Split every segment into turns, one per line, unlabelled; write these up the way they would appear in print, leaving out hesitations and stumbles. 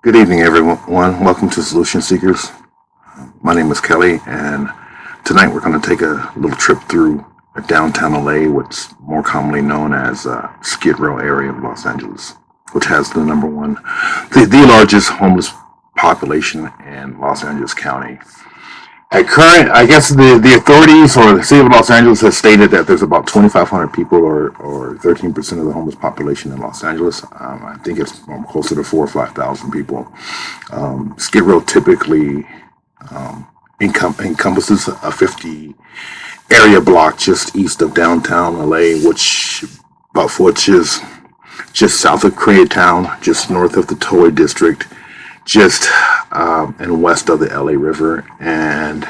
Good evening, everyone. Welcome to Solution Seekers. My name is Kelly, and tonight we're going to take a little trip through downtown LA, what's more commonly known as Skid Row area of Los Angeles, which has the largest homeless population in Los Angeles County. At current, I guess the authorities or the city of Los Angeles has stated that there's about 2,500 people or 13% of the homeless population in Los Angeles. I think it's closer to 4,000 or 5,000 people. Skid Row typically encompasses a 50 area block just east of downtown LA, which is just south of Koreatown, just north of the Toei District, just and west of the LA River. And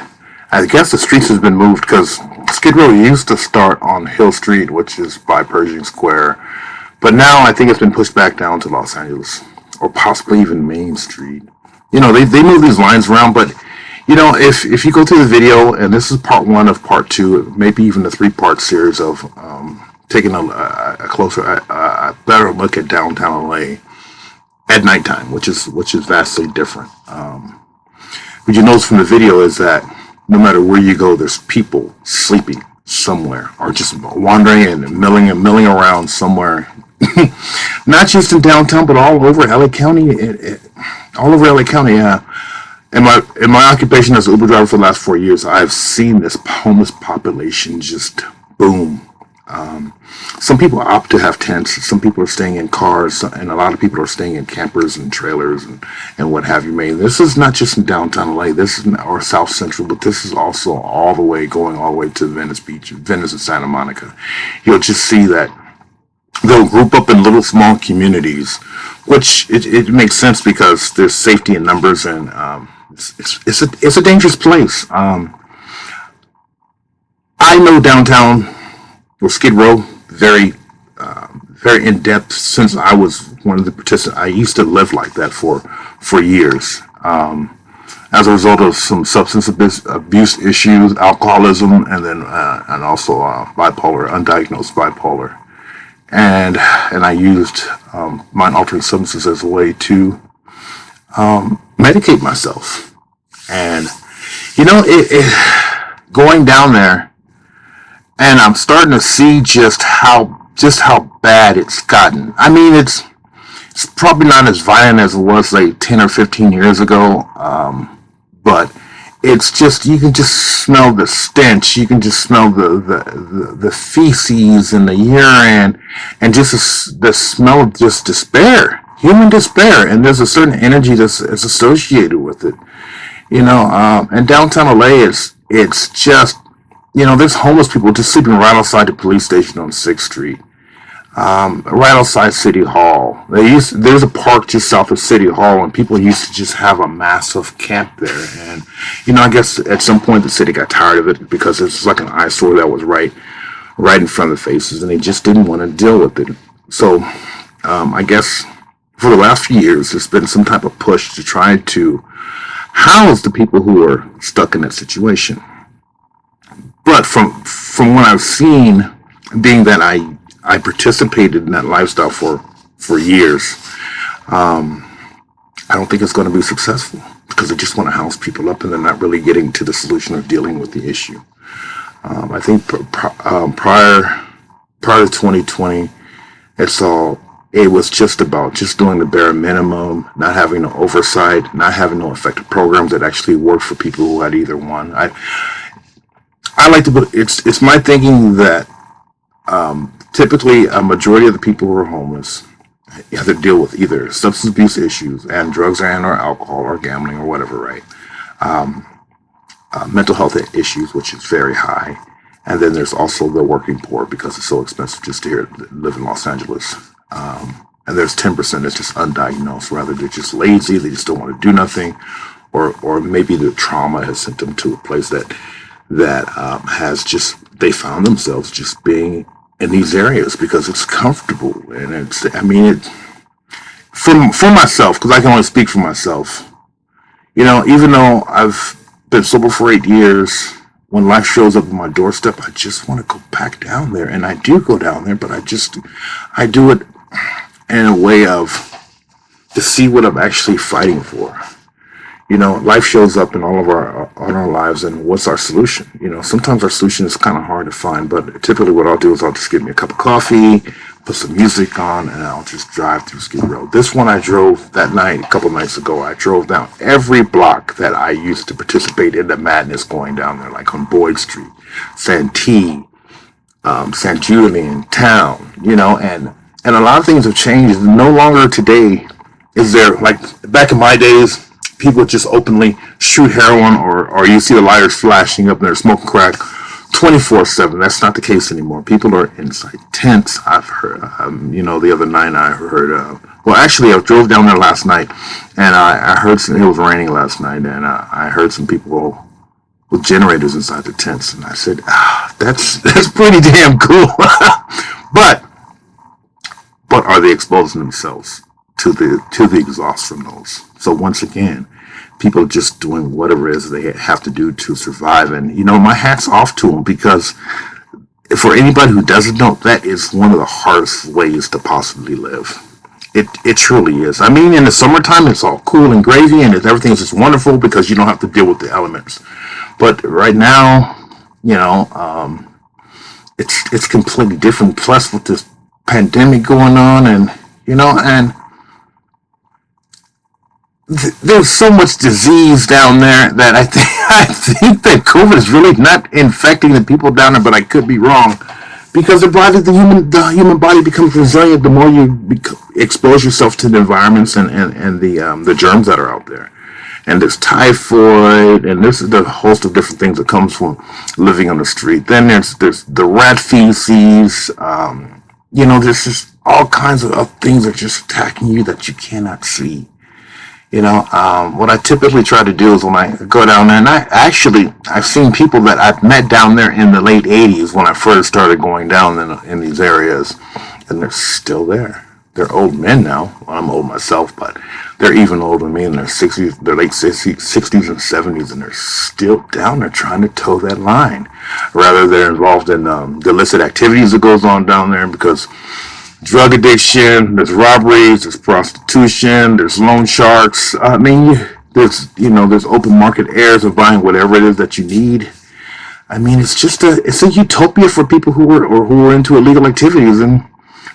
I guess the streets has been moved because Skid Row used to start on Hill Street, which is by Pershing Square, but now I think it's been pushed back down to Los Angeles, or possibly even Main Street. They move these lines around, but if you go through the video, and this is part one of part two, maybe even a three-part series of taking a better look at downtown LA at nighttime, which is vastly different. What you notice from the video is that no matter where you go, there's people sleeping somewhere or just wandering and milling around somewhere. Not just in downtown, but all over LA County. All over LA County. In my occupation as an Uber driver for the last 4 years, I've seen this homeless population just boom. Some people opt to have tents. Some people are staying in cars, and a lot of people are staying in campers and trailers and what have you. This is not just in downtown LA. This is or South Central, but this is also going all the way to Venice Beach, Venice and Santa Monica. You'll just see that they'll group up in little small communities, which it makes sense because there's safety in numbers, and it's a dangerous place. I know downtown or Skid Row very in depth since I was one of the participants. I used to live like that for years as a result of some substance abuse issues, alcoholism, and then and also undiagnosed bipolar, and I used mind-altering substances as a way to medicate myself. And going down there, and I'm starting to see just how bad it's gotten. It's probably not as violent as it was like 10 or 15 years ago, but it's just, you can just smell the stench. You can just smell the feces and the urine, and just the smell of just despair, human despair. And there's a certain energy that's associated with it. And downtown LA it's just, there's homeless people just sleeping right outside the police station on 6th Street, right outside City Hall. There's a park just south of City Hall, and people used to just have a massive camp there. And, I guess at some point the city got tired of it because it's like an eyesore that was right in front of the faces, and they just didn't want to deal with it. So, I guess for the last few years, there's been some type of push to try to house the people who are stuck in that situation. But from what I've seen, being that I participated in that lifestyle for years, I don't think it's going to be successful because they just want to house people up and they're not really getting to the solution of dealing with the issue. I think prior to 2020, it was just about just doing the bare minimum, not having no oversight, not having no effective programs that actually worked for people who had either one. I like to put it's my thinking that typically a majority of the people who are homeless have to deal with either substance abuse issues and drugs and or alcohol or gambling or whatever, right? Mental health issues, which is very high, and then there's also the working poor because it's so expensive just to live in Los Angeles. And there's 10% that's just undiagnosed, rather they're just lazy, they just don't want to do nothing, or maybe the trauma has sent them to a place that has just, they found themselves just being in these areas because it's comfortable. And for myself, because I can only speak for myself, even though I've been sober for 8 years, when life shows up on my doorstep, I just want to go back down there. And I do go down there, but I do it in a way of to see what I'm actually fighting for. Life shows up in all of our lives, and what's our solution? Sometimes our solution is kind of hard to find, but typically what I'll do is I'll just get me a cup of coffee, put some music on, and I'll just drive through Skid Row. This one I drove that night, a couple nights ago, I drove down every block that I used to participate in the madness going down there, like on Boyd Street, Santee, San Julian, Town, and a lot of things have changed. No longer today is there, like back in my days, people just openly shoot heroin, or you see the lighters flashing up and they're smoking crack 24/7. That's not the case anymore. People are inside tents. I've heard, the other night I heard, well, actually, I drove down there last night, and I heard it was raining last night, and I heard some people with generators inside the tents, and I said, that's pretty damn cool. but are they exposing themselves to the exhaust from those? So once again, people are just doing whatever it is they have to do to survive. And, my hat's off to them, because for anybody who doesn't know, that is one of the hardest ways to possibly live. It truly is. I mean, in the summertime, it's all cool and gravy, and everything's just wonderful because you don't have to deal with the elements. But right now, it's completely different. Plus, with this pandemic going on, and there's so much disease down there that I think that COVID is really not infecting the people down there, but I could be wrong, because the human body becomes resilient the more you expose yourself to the environments and the germs that are out there. And there's typhoid, and there's a host of different things that comes from living on the street. Then there's the rat feces. There's just all kinds of things that are just attacking you that you cannot see. What I typically try to do is when I go down there, and I've seen people that I've met down there in the late 80s when I first started going down in these areas, and they're still there. They're old men now. Well, I'm old myself, but they're even older than me in their 60s, their late 60s and 70s, and they're still down there trying to toe that line. Rather, they're involved in the illicit activities that goes on down there, because drug addiction, there's robberies, there's prostitution, there's loan sharks. I mean, there's open market heirs of buying whatever it is that you need. I mean, it's a utopia for people who are into illegal activities, and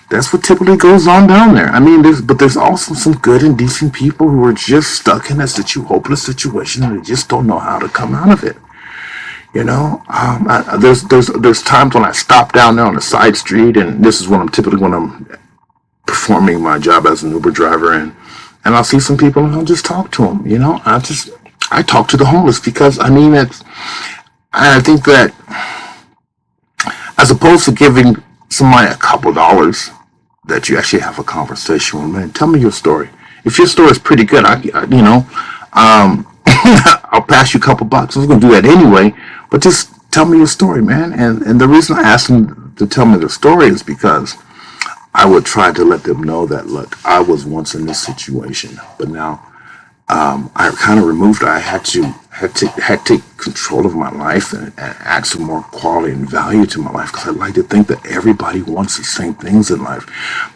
that's what typically goes on down there. I mean, there's also some good and decent people who are just stuck in a hopeless situation, and they just don't know how to come out of it. There's times when I stop down there on a side street, and this is when I'm performing my job as an Uber driver, and I'll see some people and I'll just talk to them. I talk to the homeless, because I think that as opposed to giving somebody a couple dollars, that you actually have a conversation with them. Man, tell me your story. If your story is pretty good, I'll pass you a couple bucks. I was going to do that anyway, but just tell me your story, man. And the reason I asked them to tell me their story is because I would try to let them know that, look, I was once in this situation, but now I kind of removed it. I had to take control of my life and add some more quality and value to my life, because I like to think that everybody wants the same things in life,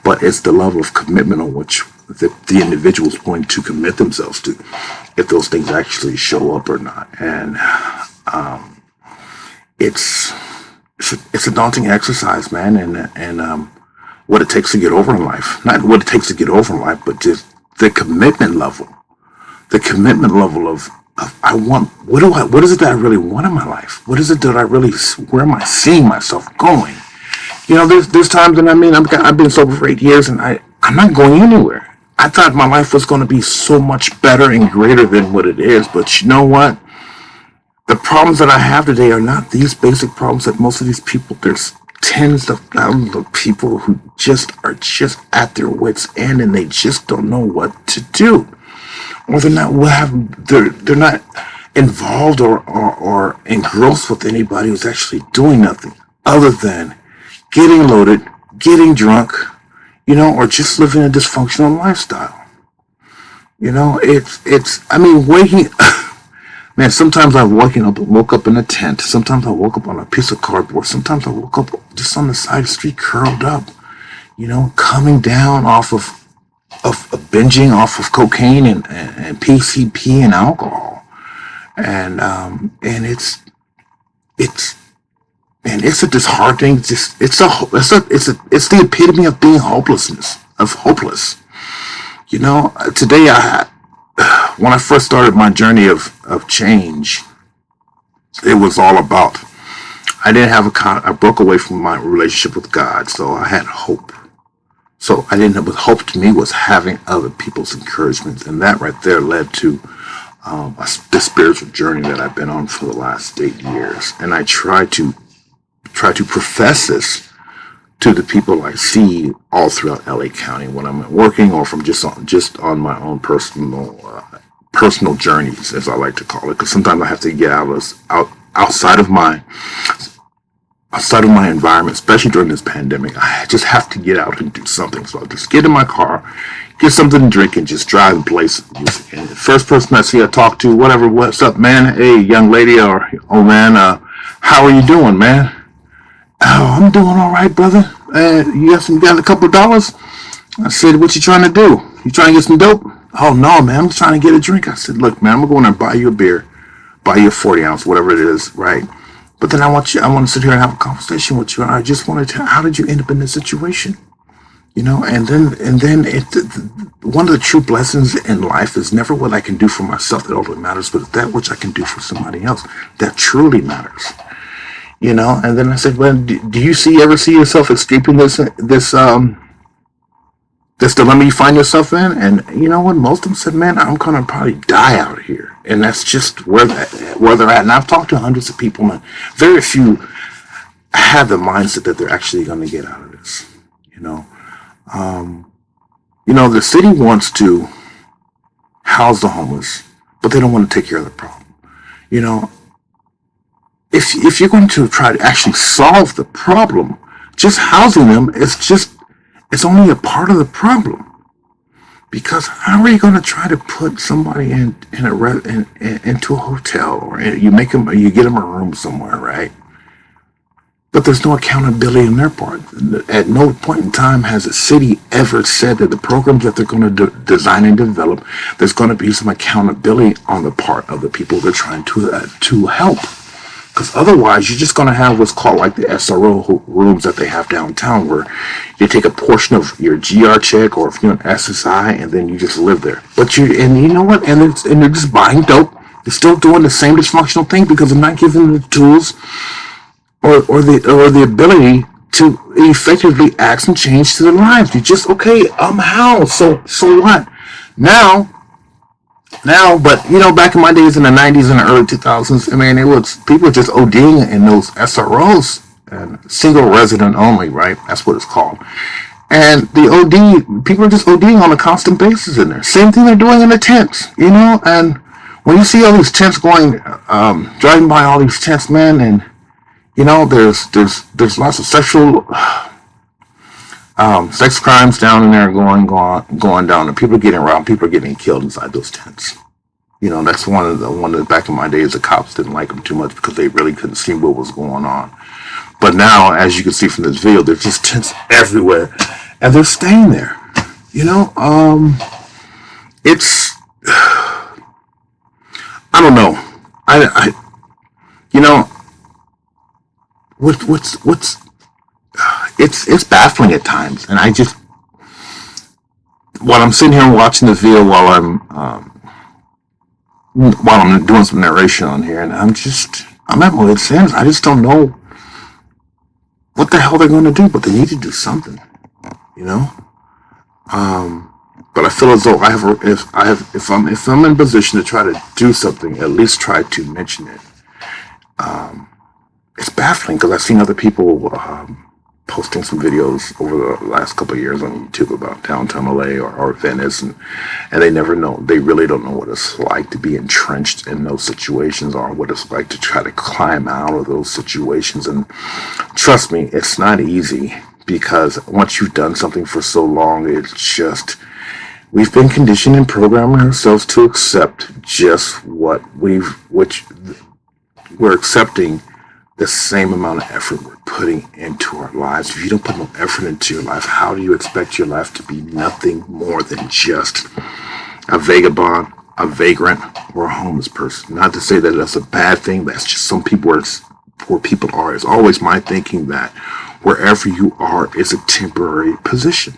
but it's the level of commitment on which the individual is going to commit themselves to, if those things actually show up or not. And it's a daunting exercise, man, and what it takes to get over in life. Not what it takes to get over in life, but just the commitment level. The commitment level of what is it that I really want in my life? What is it that where am I seeing myself going? There's times, and I've been sober for 8 years, and I'm not going anywhere. I thought my life was going to be so much better and greater than what it is, but you know what? The problems that I have today are not these basic problems that most of these people, there's tens of thousands of people who are just at their wits' end, and they just don't know what to do. Or they're not involved or engrossed with anybody who's actually doing nothing other than getting loaded, getting drunk, or just living a dysfunctional lifestyle. Waking, man, sometimes I woke up in a tent. Sometimes I woke up on a piece of cardboard. Sometimes I woke up just on the side of the street, curled up, coming down off of of binging off of cocaine and PCP and alcohol, and it's it's a disheartening. Just it's the epitome of being hopelessness, of hopeless. Today when I first started my journey of change, it was all about, I didn't have I broke away from my relationship with God, so I had hope. So I didn't know what hope to me was having other people's encouragements, and that right there led to the spiritual journey that I've been on for the last 8 years. And I try to profess this to the people I see all throughout LA County when I'm working, or from just on my own personal journeys, as I like to call it, because sometimes I have to get outside of my environment, especially during this pandemic. I just have to get out and do something. So I'll just get in my car, get something to drink, and just drive and play some music. And the first person I see, I talk to, whatever, what's up, man? Hey, young lady, or oh man, how are you doing, man? Oh, I'm doing all right, brother. You got a couple of dollars? I said, what you trying to do? You trying to get some dope? Oh no, man, I'm trying to get a drink. I said, look, man, I'm going to buy you a beer, buy you a 40 ounce, whatever it is, right? But then I want to sit here and have a conversation with you. And I just wanted to, how did you end up in this situation? And then one of the true blessings in life is never what I can do for myself that ultimately matters, but that which I can do for somebody else that truly matters. And then I said, well, do you ever see yourself escaping this dilemma you find yourself in? And you know what? Most of them said, man, I'm going to probably die out here. And that's just where they're at. And I've talked to hundreds of people, and very few have the mindset that they're actually going to get out of this. The city wants to house the homeless, but they don't want to take care of the problem. If you're going to try to actually solve the problem, just housing them it's only a part of the problem. Because how are you going to try to put somebody into a hotel, or you get them a room somewhere, right? But there's no accountability on their part. At no point in time has the city ever said that the programs that they're going to design and develop, there's going to be some accountability on the part of the people they're trying to help. Because otherwise, you're just going to have what's called like the SRO rooms that they have downtown, where you take a portion of your GR check, or if you're an SSI, and then you just live there. And you know what? And they're just buying dope. They're still doing the same dysfunctional thing because they're not giving them the tools or the ability to effectively act some change to their lives. You just, okay, how? So what? Now, but back in my days in the 90s and the early 2000s, I mean, people were just ODing in those SROs, and single resident only, right? That's what it's called. And people are just ODing on a constant basis in there. Same thing they're doing in the tents, and when you see all these tents driving by all these tents, man, and there's lots of sexual sex crimes down in there going down, and people are getting robbed, people are getting killed inside those tents. That's one of the back in my days, the cops didn't like them too much because they really couldn't see what was going on. But now, as you can see from this video, there's just tents everywhere, and they're staying there. It's I don't know. It's baffling at times, and while I'm sitting here watching the video, while I'm doing some narration on here, and I'm at my wit's ends. I just don't know what the hell they're going to do, but they need to do something, But I feel as though if I'm in a position to try to do something, at least try to mention it. It's baffling because I've seen other people posting some videos over the last couple of years on YouTube about downtown LA or Venice, and they really don't know what it's like to be entrenched in those situations, or what it's like to try to climb out of those situations. And trust me, it's not easy, because once you've done something for so long, we've been conditioned and programming ourselves to accept just what we're accepting the same amount of effort we're putting into our lives. If you don't put no effort into your life, how do you expect your life to be nothing more than just a vagabond, a vagrant, or a homeless person? Not to say that that's a bad thing. That's just some people where people are. It's always my thinking that wherever you are is a temporary position.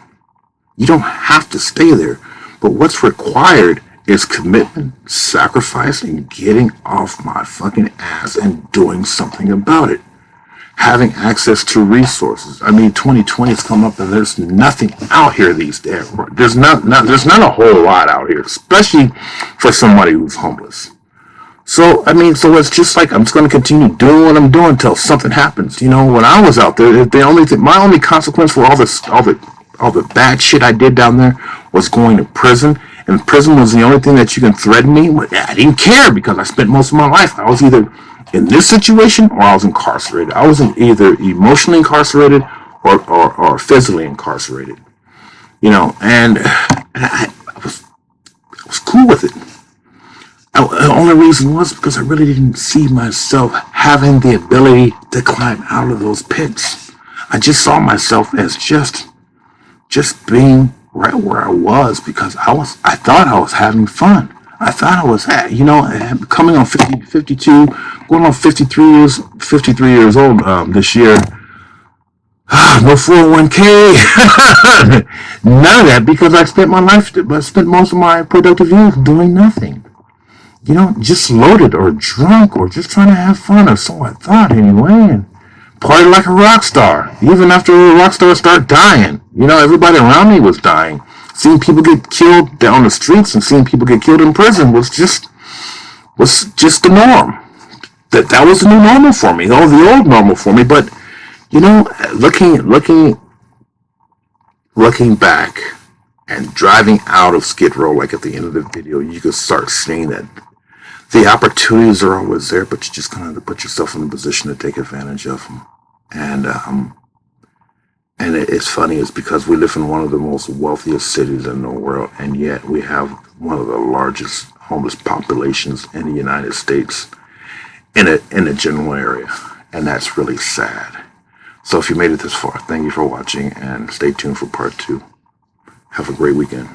You don't have to stay there. But what's required is commitment, sacrifice, and getting off my fucking ass and doing something about it. Having access to resources. I mean, 2020 has come up and there's nothing out here these days. There's there's not a whole lot out here, especially for somebody who's homeless. So, I mean, so it's just like I'm just going to continue doing what I'm doing until something happens. You know, when I was out there, my only consequence for all the bad shit I did down there was going to prison. And prison was the only thing that you can threaten me with. I didn't care because I spent most of my life. I was either in this situation or I was incarcerated. I was either emotionally incarcerated or physically incarcerated. You know, and I was cool with it. The only reason was because I really didn't see myself having the ability to climb out of those pits. I just saw myself as just being right where I was because I thought I was having fun. I thought I was, coming on 52, going on 53 years old this year. No 401k, none of that because I spent most of my productive youth doing nothing. You know, just loaded or drunk or just trying to have fun, or so I thought anyway, and party like a rock star. Even after a rock star started dying, you know, everybody around me was dying. Seeing people get killed down the streets and seeing people get killed in prison was just the norm. That was the new normal for me, the old normal for me. But you know, looking back and driving out of Skid Row, like at the end of the video, you could start seeing that the opportunities are always there, but you just kind of have to put yourself in a position to take advantage of them. And it's funny, is because we live in one of the most wealthiest cities in the world, and yet we have one of the largest homeless populations in the United States in a general area, and that's really sad. So if you made it this far, thank you for watching, and stay tuned for part 2. Have a great weekend.